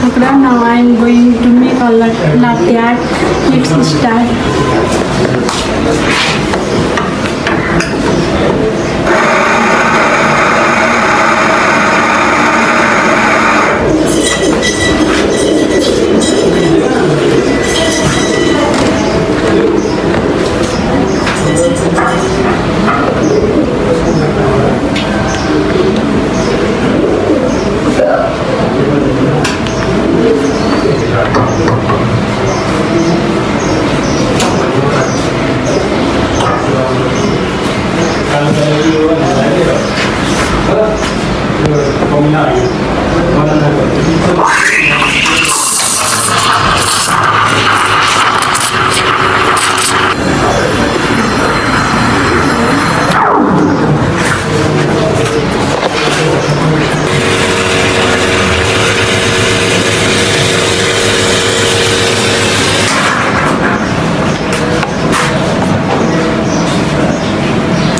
Okay, now I am going to make a latte art. Let's start.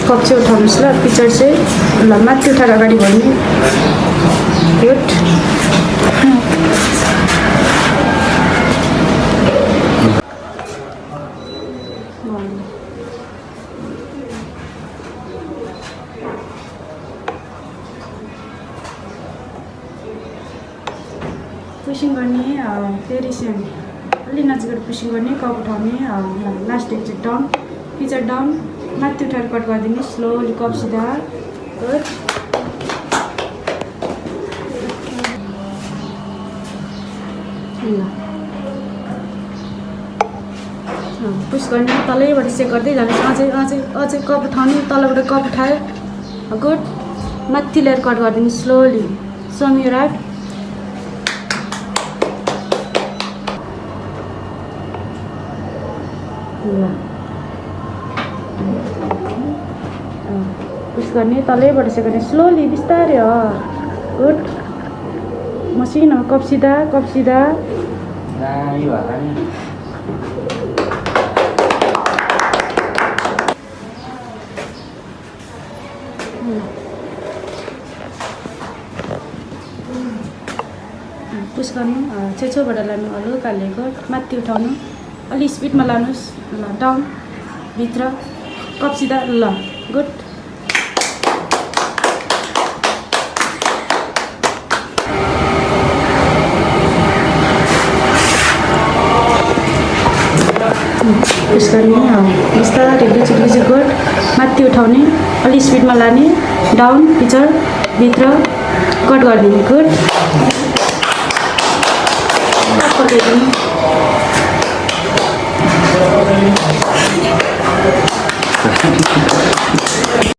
Cup चाहिँ उठाउनुहोस् ल picture चाहिँ ल माथि उठाएर अगाडि बढ्ने गुड पुसिङ गर्ने फेरि सेम अलि नजिकबाट पुसिङ गर्ने कप उठाउने लास्ट एक चाहिँ डाउन पिक्चर डाउन माथि उठाएर कट गरिदिनु स्लोली कप सिधा गुड पुस गर्ने तलैबाट चेक गर्दै जानुहोस् अझै अझै अझै कप उठाउने तलबाट कप उठायो गुड माथि ल्याएर कट गरिदिनु स्लोली समी राइट पुस गर्ने तलैबाट चेक गर्ने स्लोली बिस्तारै गुड मसिनो कप सिधा पुस गर्नु छेउछेउबाट लानु हल्का लिएको माथि उठाउनु अलि स्पिडमा लानुहोस् ल डाउन भित्र कप सिधा ल गुड पुस गर्ने बिस्तारै बिच गुड माथि उठाउने अलि स्पिडमा लाने डाउन पिक्चर भित्र कट गरिदिने गुड पकाइदिनु